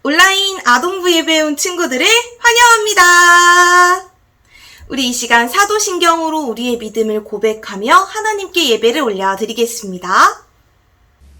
온라인 아동부 예배 온 친구들을 환영합니다. 우리 이 시간 사도신경으로 우리의 믿음을 고백하며 하나님께 예배를 올려드리겠습니다.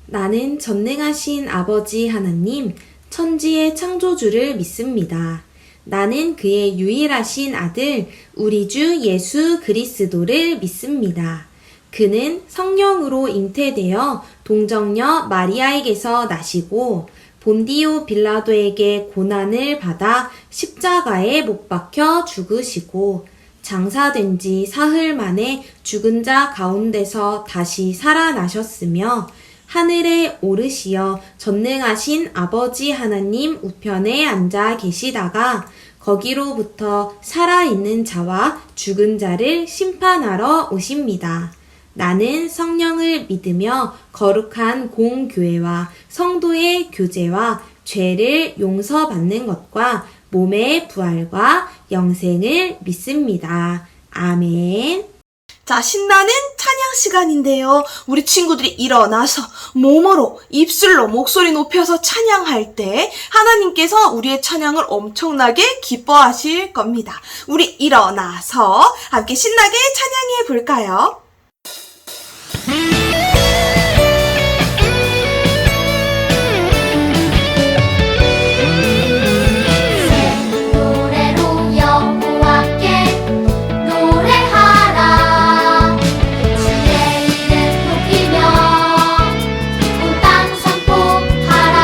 나는 전능하신 아버지 하나님, 천지의 창조주를 믿습니다. 나는 그의 유일하신 아들, 우리 주 예수 그리스도를 믿습니다. 그는 성령으로 잉태되어 동정녀 마리아에게서 나시고 본디오 빌라도에게 고난을 받아 십자가에 못 박혀 죽으시고 장사된 지 사흘 만에 죽은 자 가운데서 다시 살아나셨으며 하늘에 오르시어 전능하신 아버지 하나님 우편에 앉아 계시다가 거기로부터 살아있는 자와 죽은 자를 심판하러 오십니다. 나는 성령을 믿으며 거룩한 공교회와 성도의 교제와 죄를 용서받는 것과 몸의 부활과 영생을 믿습니다. 아멘. 자, 신나는 찬양 시간인데요. 우리 친구들이 일어나서 몸으로, 입술로 목소리 높여서 찬양할 때 하나님께서 우리의 찬양을 엄청나게 기뻐하실 겁니다. 우리 일어나서 함께 신나게 찬양해 볼까요? 노래로 여호와께 노래하라. 주의 이름 높이며 온 땅 선포하라.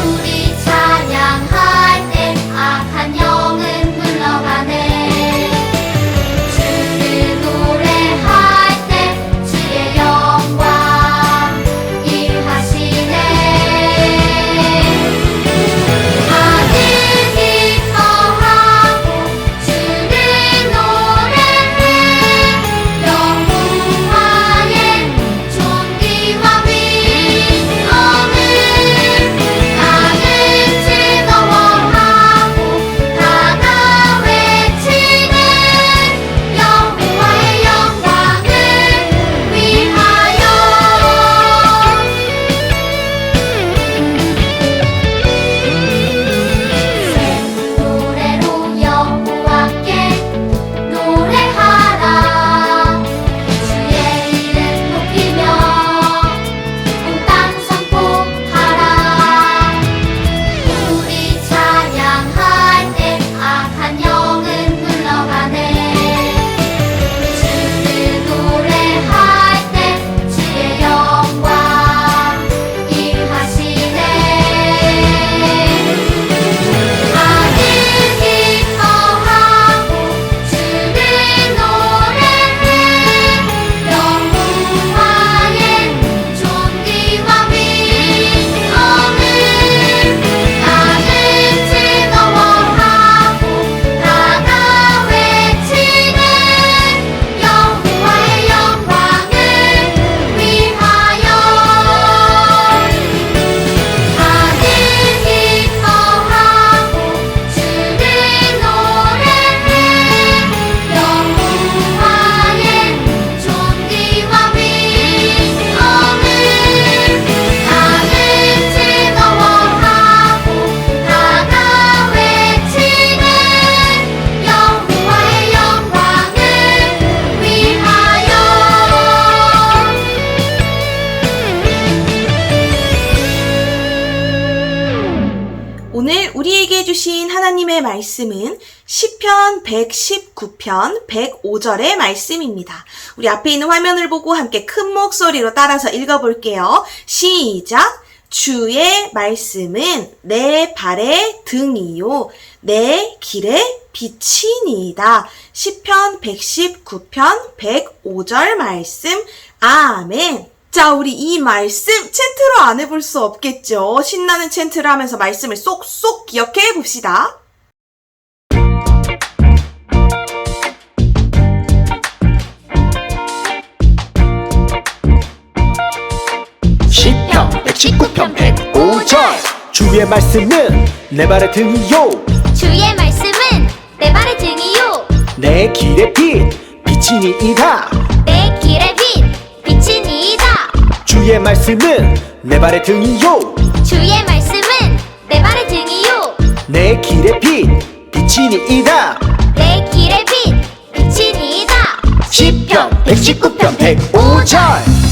우리 찬양할 때 악한 영은 물러가네. 주를 노래할 때 주의 영광 일하시네. 다들 기뻐하고 주를 노래해. 여호와의 존귀와 위엄을 나는 즐거워하고 다가 외치네. 여호와의 영광을 위하여. 노래로 여호와께 노래하라. 주의 이름 높이며 온 땅 선포하라. 우리 찬양할 때 악한 영은 물러가네. 주를 노래할 때 주의 영광 일하시네. 다들 기뻐하고 주를 노래해. 여호와의 존귀와 위엄을 나는 즐거워하고 다가 외치네. 여호와의 영광을 위하여. 다들 기뻐하고 주를 노래해. 여호와의 존귀와 위엄을 나는 즐거워하고 다가 외치네. 여호와의 영광을 위하여. 오늘 우리에게 주신 하나님의 말씀은 시편 119편 105절의 말씀입니다. 우리 앞에 있는 화면을 보고 함께 큰 목소리로 따라서 읽어볼게요. 시작! 주의 말씀은 내 발의 등이요 내 길의 빛이니이다. 시편 119편 105절 말씀. 아멘. 자, 우리 이 말씀 챈트로 안 해볼 수 없겠죠. 신나는 챈트를 하면서 말씀을 쏙쏙 기억해 봅시다. 시편 119편 105절 주의 말씀은 내 발의 등이요 주의 말씀은 내 발의 등이요 내 길의 빛이니이다. 내 길의 빛이니이다. 주의 말씀은 내 발의 등이요 주의 말씀 내 길의 빛 빛이니이다. 내 길의 빛 빛이니이다. 시편 119편 105절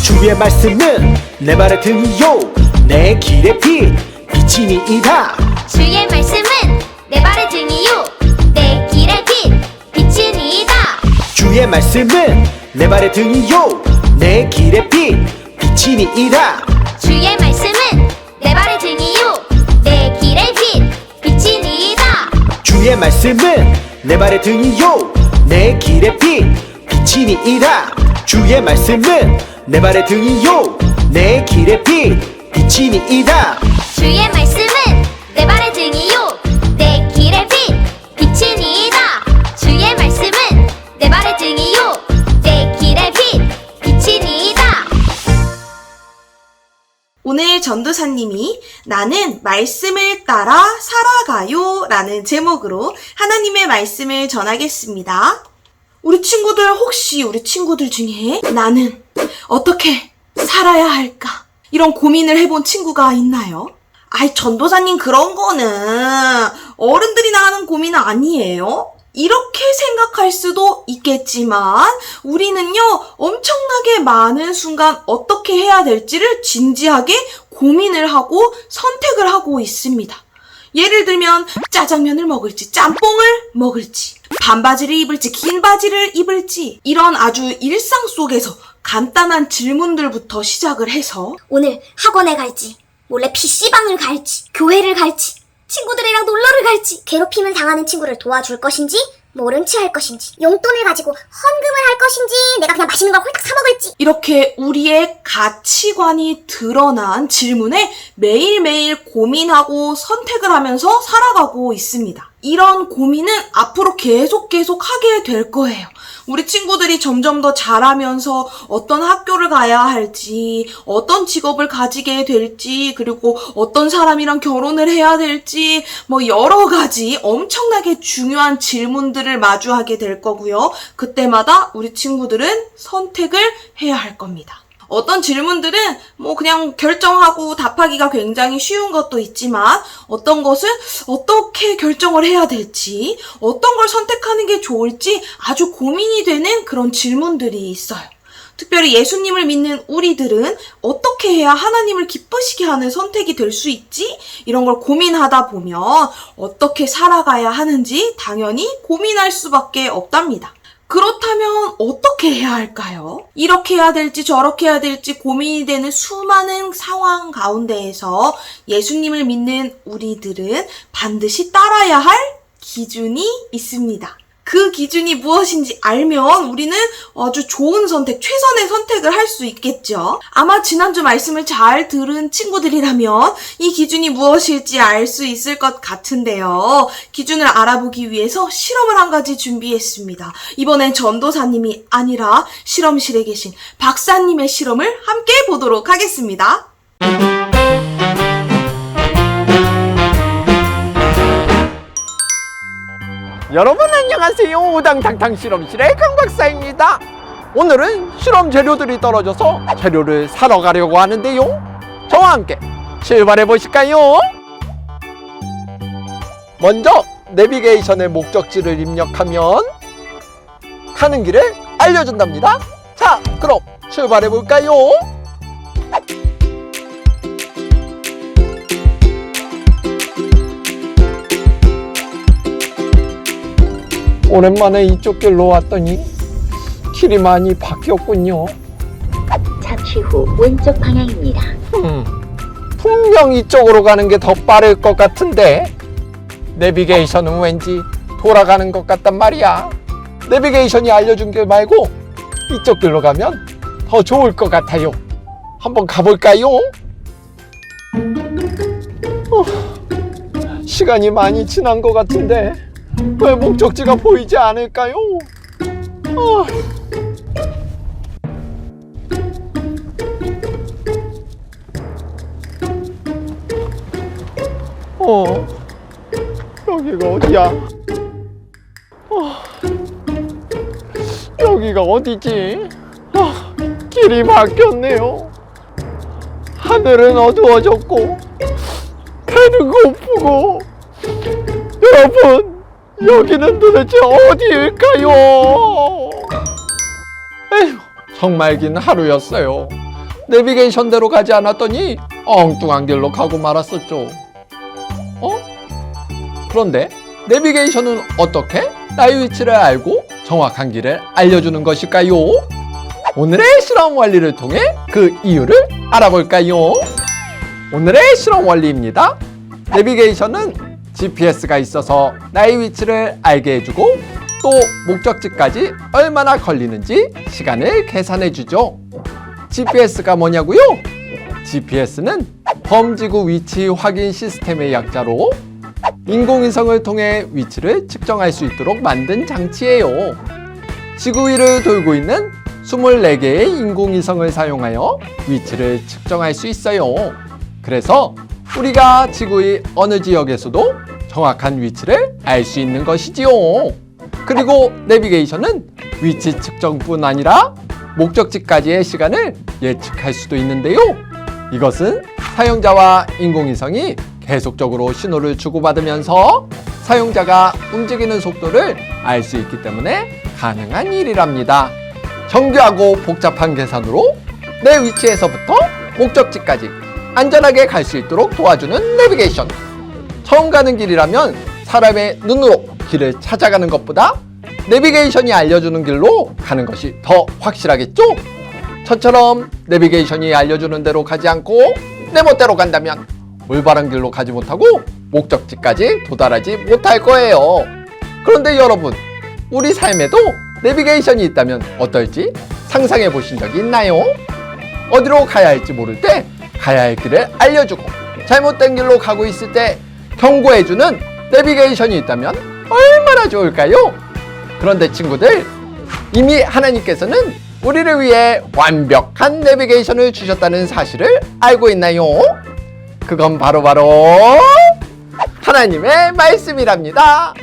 주의 말씀은 내 발의 등이요 내 길의 빛 빛이니이다. 주의 말씀은 내 발의 등이요 내 길의 빛 빛이니이다. 주의 말씀은 내 발의 등이요 내 길의 빛 빛이니이다. 주의 말씀은 내 발의 등이요 내 길의 빛 빛이니이다. 주의 말씀은 내 발의 등이요 내 길의 빛 빛이니이다. 주의 말씀은 내 발의 등이요 내 길의 빛 빛이니이다. 주의 말씀은 내 발의 등이요 내 길의 빛 빛이니이다. 주의 말씀은 내 발의 등이요 내 길의 빛 빛이니이다. 오늘 전도사님이 나는 말씀을 따라 살아가요 라는 제목으로 하나님의 말씀을 전하겠습니다. 우리 친구들 혹시 우리 친구들 중에 나는 어떻게 살아야 할까? 이런 고민을 해본 친구가 있나요? 아이, 전도사님 그런 거는 어른들이나 하는 고민 아니에요? 이렇게 생각할 수도 있겠지만 우리는요 엄청나게 많은 순간 어떻게 해야 될지를 진지하게 고민을 하고 선택을 하고 있습니다. 예를 들면 짜장면을 먹을지 짬뽕을 먹을지 반바지를 입을지 긴 바지를 입을지 이런 아주 일상 속에서 간단한 질문들부터 시작을 해서 오늘 학원에 갈지, 몰래 PC방을 갈지, 교회를 갈지, 친구들이랑 놀러를 갈지, 괴롭힘을 당하는 친구를 도와줄 것인지, 모른 채 할 것인지, 용돈을 가지고 헌금을 할 것인지, 내가 그냥 맛있는 걸 홀딱 사 먹을지. 이렇게 우리의 가치관이 드러난 질문에 매일매일 고민하고 선택을 하면서 살아가고 있습니다. 이런 고민은 앞으로 계속 하게 될 거예요. 우리 친구들이 점점 더 자라면서 어떤 학교를 가야 할지, 어떤 직업을 가지게 될지, 그리고 어떤 사람이랑 결혼을 해야 될지, 뭐 여러 가지 엄청나게 중요한 질문들을 마주하게 될 거고요. 그때마다 우리 친구들은 선택을 해야 할 겁니다. 어떤 질문들은 뭐 그냥 결정하고 답하기가 굉장히 쉬운 것도 있지만 어떤 것을 어떻게 결정을 해야 될지, 어떤 걸 선택하는 게 좋을지 아주 고민이 되는 그런 질문들이 있어요. 특별히 예수님을 믿는 우리들은 어떻게 해야 하나님을 기쁘시게 하는 선택이 될 수 있지? 이런 걸 고민하다 보면 어떻게 살아가야 하는지 당연히 고민할 수밖에 없답니다. 그렇다면 어떻게 해야 할까요? 이렇게 해야 될지 저렇게 해야 될지 고민이 되는 수많은 상황 가운데에서 예수님을 믿는 우리들은 반드시 따라야 할 기준이 있습니다. 그 기준이 무엇인지 알면 우리는 아주 좋은 선택, 최선의 선택을 할 수 있겠죠. 아마 지난주 말씀을 잘 들은 친구들이라면 이 기준이 무엇일지 알 수 있을 것 같은데요. 기준을 알아보기 위해서 실험을 한 가지 준비했습니다. 이번엔 전도사님이 아니라 실험실에 계신 박사님의 실험을 함께 보도록 하겠습니다. 여러분 안녕하세요. 우당탕탕 실험실의 강박사입니다. 오늘은 실험 재료들이 떨어져서 재료를 사러 가려고 하는데요. 저와 함께 출발해 보실까요? 먼저 내비게이션의 목적지를 입력하면 가는 길을 알려준답니다. 자, 그럼 출발해 볼까요? 오랜만에 이쪽 길로 왔더니 길이 많이 바뀌었군요. 잠시 후 왼쪽 방향입니다. 분명 이쪽으로 가는 게 더 빠를 것 같은데 내비게이션은 왠지 돌아가는 것 같단 말이야. 내비게이션이 알려준 길 말고 이쪽 길로 가면 더 좋을 것 같아요. 한번 가볼까요? 시간이 많이 지난 것 같은데 왜 목적지가 보이지 않을까요? 여기가 어디야? 여기가 어디지? 길이 바뀌었네요. 하늘은 어두워졌고 배는 고프고 여러분, 여기는 도대체 어디일까요? 에휴, 정말 긴 하루였어요. 내비게이션대로 가지 않았더니 엉뚱한 길로 가고 말았었죠. 그런데 내비게이션은 어떻게 나의 위치를 알고 정확한 길을 알려주는 것일까요? 오늘의 실험 원리를 통해 그 이유를 알아볼까요? 오늘의 실험 원리입니다. 내비게이션은 GPS가 있어서 나의 위치를 알게 해주고 또 목적지까지 얼마나 걸리는지 시간을 계산해주죠. GPS가 뭐냐고요? GPS는 범지구 위치 확인 시스템의 약자로 인공위성을 통해 위치를 측정할 수 있도록 만든 장치예요. 지구 위를 돌고 있는 24개의 인공위성을 사용하여 위치를 측정할 수 있어요. 그래서 우리가 지구의 어느 지역에서도 정확한 위치를 알 수 있는 것이지요. 그리고 내비게이션은 위치 측정뿐 아니라 목적지까지의 시간을 예측할 수도 있는데요. 이것은 사용자와 인공위성이 계속적으로 신호를 주고받으면서 사용자가 움직이는 속도를 알 수 있기 때문에 가능한 일이랍니다. 정교하고 복잡한 계산으로 내 위치에서부터 목적지까지 안전하게 갈 수 있도록 도와주는 내비게이션. 처음 가는 길이라면 사람의 눈으로 길을 찾아가는 것보다 내비게이션이 알려주는 길로 가는 것이 더 확실하겠죠? 저처럼 내비게이션이 알려주는 대로 가지 않고 내 멋대로 간다면 올바른 길로 가지 못하고 목적지까지 도달하지 못할 거예요. 그런데 여러분, 우리 삶에도 내비게이션이 있다면 어떨지 상상해 보신 적이 있나요? 어디로 가야 할지 모를 때 가야 할 길을 알려주고 잘못된 길로 가고 있을 때 경고해주는 내비게이션이 있다면 얼마나 좋을까요? 그런데 친구들, 이미 하나님께서는 우리를 위해 완벽한 내비게이션을 주셨다는 사실을 알고 있나요? 그건 바로바로 하나님의 말씀이랍니다.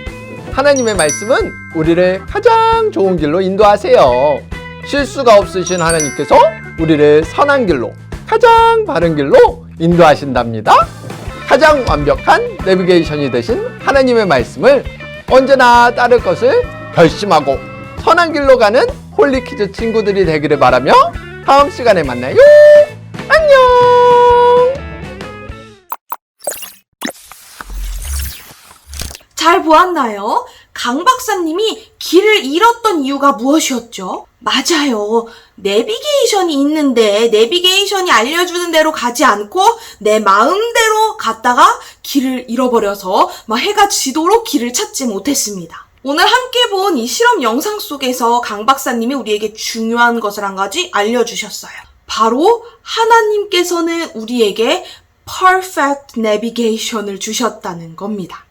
하나님의 말씀은 우리를 가장 좋은 길로 인도하세요. 실수가 없으신 하나님께서 우리를 선한 길로, 가장 바른 길로 인도하신답니다. 가장 완벽한 내비게이션이 되신 하나님의 말씀을 언제나 따를 것을 결심하고 선한 길로 가는 홀리키즈 친구들이 되기를 바라며 다음 시간에 만나요. 안녕. 잘 보았나요? 강 박사님이 길을 잃었던 이유가 무엇이었죠? 맞아요. 내비게이션이 있는데 내비게이션이 알려주는 대로 가지 않고 내 마음대로 갔다가 길을 잃어버려서 막 해가 지도록 길을 찾지 못했습니다. 오늘 함께 본 이 실험 영상 속에서 강 박사님이 우리에게 중요한 것을 한 가지 알려주셨어요. 바로 하나님께서는 우리에게 Perfect Navigation을 주셨다는 겁니다.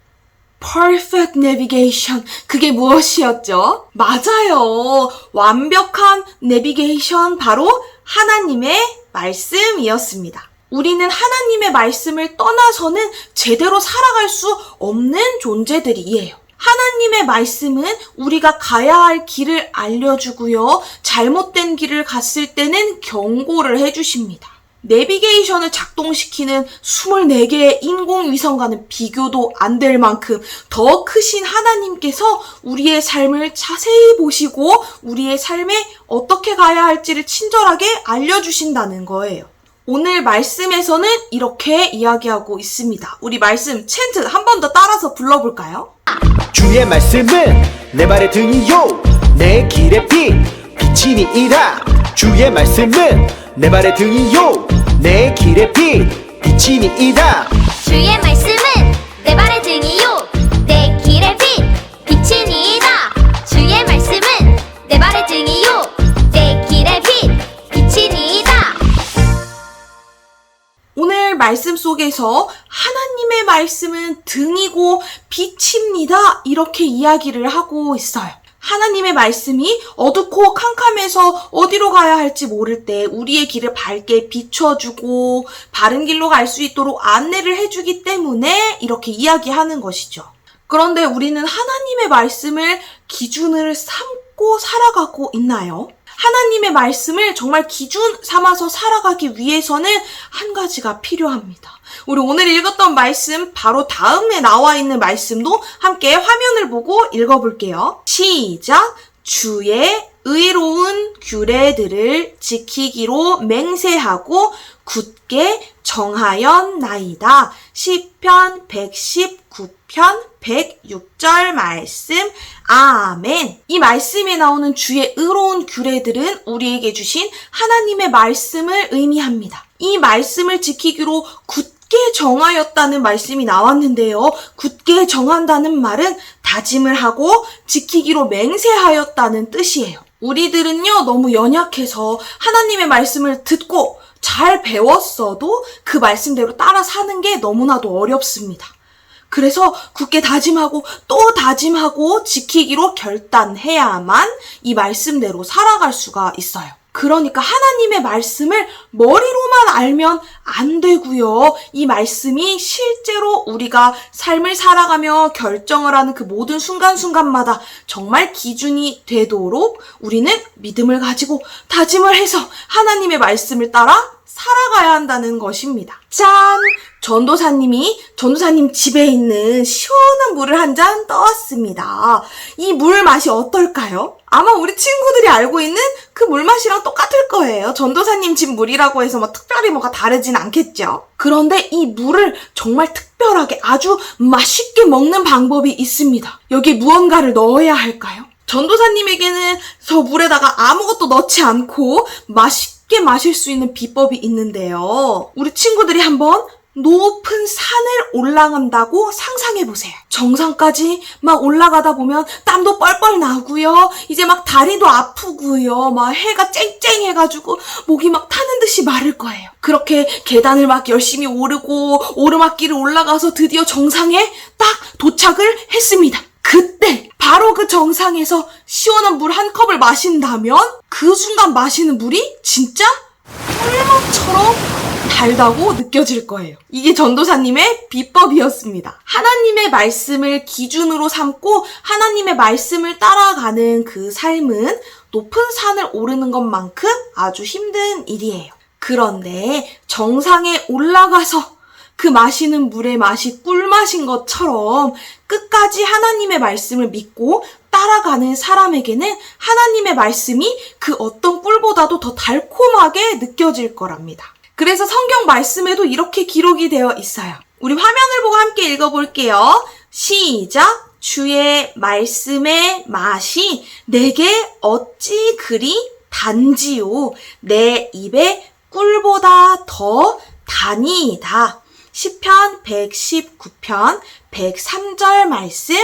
Perfect Navigation, 그게 무엇이었죠? 맞아요. 완벽한 내비게이션, 바로 하나님의 말씀이었습니다. 우리는 하나님의 말씀을 떠나서는 제대로 살아갈 수 없는 존재들이에요. 하나님의 말씀은 우리가 가야 할 길을 알려주고요. 잘못된 길을 갔을 때는 경고를 해주십니다. 내비게이션을 작동시키는 24개의 인공위성과는 비교도 안 될 만큼 더 크신 하나님께서 우리의 삶을 자세히 보시고 우리의 삶에 어떻게 가야 할지를 친절하게 알려주신다는 거예요. 오늘 말씀에서는 이렇게 이야기하고 있습니다. 우리 말씀 챈트 한 번 더 따라서 불러볼까요? 주의 말씀은 내 발의 등이요 내 길의 빛이니이다. 주의 말씀은 내 발의 등이요 내 길의 빛이니이다. 주의 말씀은 내 발의 등이요 내 길의 빛이니이다. 주의 말씀은 내 발의 등이요 내 길의 빛이니이다. 오늘 말씀 속에서 하나님의 말씀은 등이고 빛입니다. 이렇게 이야기를 하고 있어요. 하나님의 말씀이 어둡고 캄캄해서 어디로 가야 할지 모를 때 우리의 길을 밝게 비춰주고 바른 길로 갈 수 있도록 안내를 해주기 때문에 이렇게 이야기하는 것이죠. 그런데 우리는 하나님의 말씀을 기준을 삼고 살아가고 있나요? 하나님의 말씀을 정말 기준 삼아서 살아가기 위해서는 한 가지가 필요합니다. 우리 오늘 읽었던 말씀 바로 다음에 나와 있는 말씀도 함께 화면을 보고 읽어볼게요. 시작! 주의 의로운 규례들을 지키기로 맹세하고 굳게 정하였나이다. 시편 119편 106절 말씀. 아멘. 이 말씀에 나오는 주의 의로운 규례들은 우리에게 주신 하나님의 말씀을 의미합니다. 이 말씀을 지키기로 굳게 정하였다는 말씀이 나왔는데요. 굳게 정한다는 말은 다짐을 하고 지키기로 맹세하였다는 뜻이에요. 우리들은요, 너무 연약해서 하나님의 말씀을 듣고 잘 배웠어도 그 말씀대로 따라 사는 게 너무나도 어렵습니다. 그래서 굳게 다짐하고 또 다짐하고 지키기로 결단해야만 이 말씀대로 살아갈 수가 있어요. 그러니까 하나님의 말씀을 머리로만 알면 안 되고요. 이 말씀이 실제로 우리가 삶을 살아가며 결정을 하는 그 모든 순간순간마다 정말 기준이 되도록 우리는 믿음을 가지고 다짐을 해서 하나님의 말씀을 따라 살아가야 한다는 것입니다. 짠! 전도사님 집에 있는 시원한 물을 한 잔 떠왔습니다. 이 물 맛이 어떨까요? 아마 우리 친구들이 알고 있는 그 물 맛이랑 똑같을 거예요. 전도사님 집 물이라고 해서 특별히 뭐가 다르진 않겠죠. 그런데 이 물을 정말 특별하게 아주 맛있게 먹는 방법이 있습니다. 여기에 무언가를 넣어야 할까요? 전도사님에게는 저 물에다가 아무것도 넣지 않고 맛있게 마실 수 있는 비법이 있는데요. 우리 친구들이 한번 높은 산을 올라간다고 상상해보세요. 정상까지 막 올라가다 보면 땀도 뻘뻘 나고요. 이제 막 다리도 아프고요. 막 해가 쨍쨍해가지고 목이 막 타는 듯이 마를 거예요. 그렇게 계단을 막 열심히 오르고 오르막길을 올라가서 드디어 정상에 딱 도착을 했습니다. 그때 바로 그 정상에서 시원한 물 한 컵을 마신다면 그 순간 마시는 물이 진짜 꿀맛처럼 달다고 느껴질 거예요. 이게 전도사님의 비법이었습니다. 하나님의 말씀을 기준으로 삼고 하나님의 말씀을 따라가는 그 삶은 높은 산을 오르는 것만큼 아주 힘든 일이에요. 그런데 정상에 올라가서 그 마시는 물의 맛이 꿀맛인 것처럼 끝까지 하나님의 말씀을 믿고 따라가는 사람에게는 하나님의 말씀이 그 어떤 꿀보다도 더 달콤하게 느껴질 거랍니다. 그래서 성경 말씀에도 이렇게 기록이 되어 있어요. 우리 화면을 보고 함께 읽어볼게요. 시작! 주의 말씀의 맛이 내게 어찌 그리 단지요. 내 입에 꿀보다 더 다니이다. 시편 119편 103절 말씀.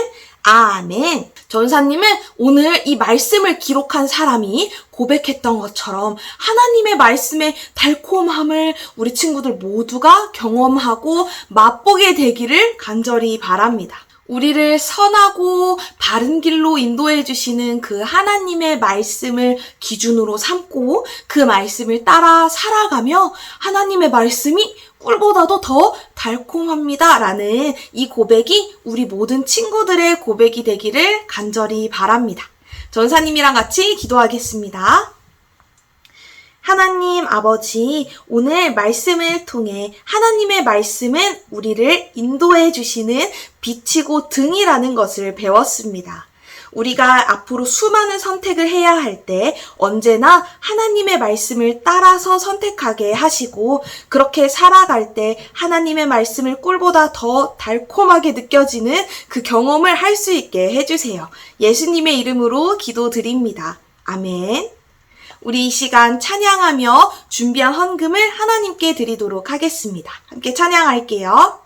아멘. 전사님은 오늘 이 말씀을 기록한 사람이 고백했던 것처럼 하나님의 말씀의 달콤함을 우리 친구들 모두가 경험하고 맛보게 되기를 간절히 바랍니다. 우리를 선하고 바른 길로 인도해 주시는 그 하나님의 말씀을 기준으로 삼고 그 말씀을 따라 살아가며 하나님의 말씀이 꿀보다도 더 달콤합니다. 라는 이 고백이 우리 모든 친구들의 고백이 되기를 간절히 바랍니다. 전사님이랑 같이 기도하겠습니다. 하나님 아버지, 오늘 말씀을 통해 하나님의 말씀은 우리를 인도해 주시는 빛이고 등이라는 것을 배웠습니다. 우리가 앞으로 수많은 선택을 해야 할 때 언제나 하나님의 말씀을 따라서 선택하게 하시고 그렇게 살아갈 때 하나님의 말씀을 꿀보다 더 달콤하게 느껴지는 그 경험을 할 수 있게 해주세요. 예수님의 이름으로 기도드립니다. 아멘. 우리 이 시간 찬양하며 준비한 헌금을 하나님께 드리도록 하겠습니다. 함께 찬양할게요.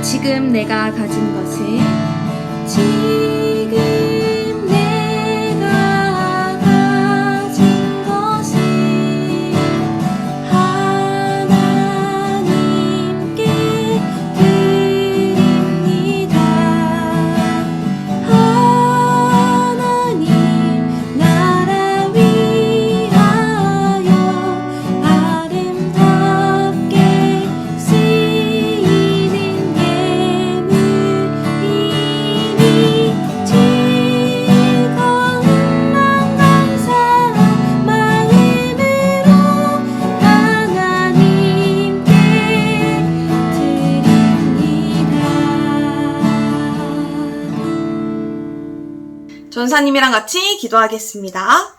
지금 내가 가진 것은 지금 내가 가진 것은 하나님께 드립니다. 하나님 나라 위하여 전사님이랑 같이 기도하겠습니다.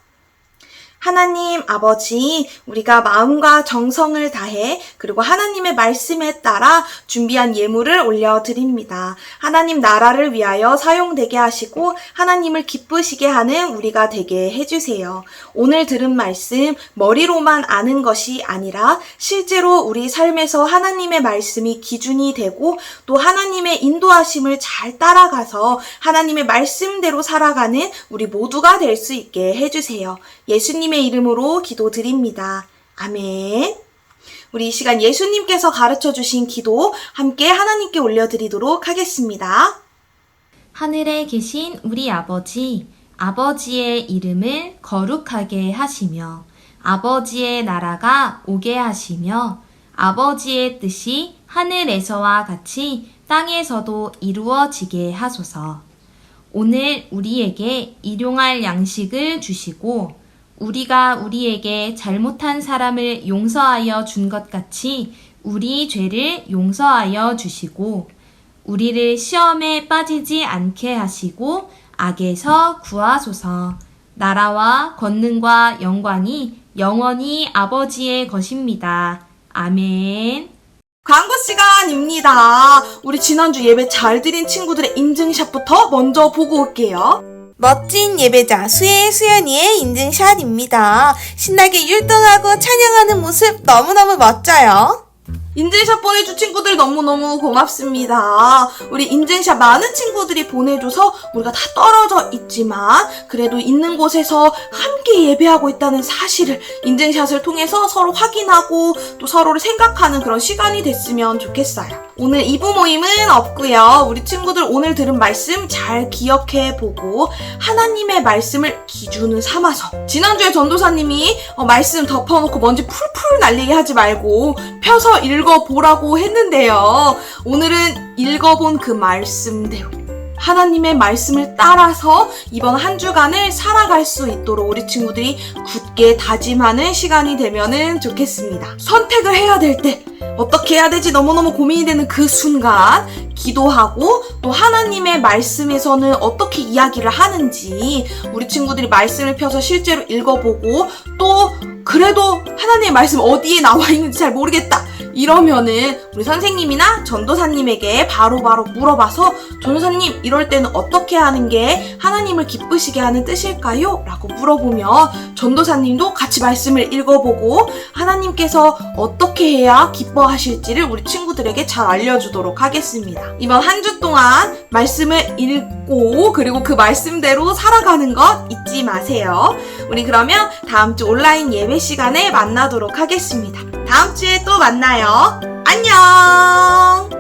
하나님 아버지, 우리가 마음과 정성을 다해 그리고 하나님의 말씀에 따라 준비한 예물을 올려드립니다. 하나님 나라를 위하여 사용되게 하시고 하나님을 기쁘시게 하는 우리가 되게 해주세요. 오늘 들은 말씀 머리로만 아는 것이 아니라 실제로 우리 삶에서 하나님의 말씀이 기준이 되고 또 하나님의 인도하심을 잘 따라가서 하나님의 말씀대로 살아가는 우리 모두가 될 수 있게 해주세요. 예수님의 이름으로 기도드립니다. 아멘. 우리 이 시간 예수님께서 가르쳐 주신 기도 함께 하나님께 올려드리도록 하겠습니다. 하늘에 계신 우리 아버지, 아버지의 이름을 거룩하게 하시며 아버지의 나라가 오게 하시며 아버지의 뜻이 하늘에서와 같이 땅에서도 이루어지게 하소서. 오늘 우리에게 일용할 양식을 주시고 우리가 우리에게 잘못한 사람을 용서하여 준 것 같이 우리 죄를 용서하여 주시고 우리를 시험에 빠지지 않게 하시고 악에서 구하소서. 나라와 권능과 영광이 영원히 아버지의 것입니다. 아멘. 광고 시간입니다. 우리 지난주 예배 잘 드린 친구들의 인증샷부터 먼저 보고 올게요. 멋진 예배자 수연이의 인증샷입니다. 신나게 율동하고 찬양하는 모습 너무너무 멋져요. 인증샷 보내준 친구들 너무너무 고맙습니다. 우리 인증샷 많은 친구들이 보내줘서 우리가 다 떨어져 있지만 그래도 있는 곳에서 함께 예배하고 있다는 사실을 인증샷을 통해서 서로 확인하고 또 서로를 생각하는 그런 시간이 됐으면 좋겠어요. 오늘 2부 모임은 없고요. 우리 친구들 오늘 들은 말씀 잘 기억해보고 하나님의 말씀을 기준을 삼아서 지난주에 전도사님이 말씀 덮어놓고 먼지 풀풀 날리게 하지 말고 펴서 읽어보라고 했는데요. 오늘은 읽어본 그 말씀대로 하나님의 말씀을 따라서 이번 한 주간을 살아갈 수 있도록 우리 친구들이 굳게 다짐하는 시간이 되면은 좋겠습니다. 선택을 해야 될 때 어떻게 해야 되지 너무너무 고민이 되는 그 순간 기도하고 또 하나님의 말씀에서는 어떻게 이야기를 하는지 우리 친구들이 말씀을 펴서 실제로 읽어보고 또 그래도 하나님의 말씀 어디에 나와 있는지 잘 모르겠다 이러면은 우리 선생님이나 전도사님에게 바로바로 물어봐서 전도사님 이럴 때는 어떻게 하는 게 하나님을 기쁘시게 하는 뜻일까요? 라고 물어보면 전도사님도 같이 말씀을 읽어보고 하나님께서 어떻게 해야 기뻐하실지를 우리 친구들에게 잘 알려주도록 하겠습니다. 이번 한 주 동안 말씀을 읽고 그리고 그 말씀대로 살아가는 것 잊지 마세요. 우리 그러면 다음 주 온라인 예배 시간에 만나도록 하겠습니다. 다음 주에 또 만나요. 안녕!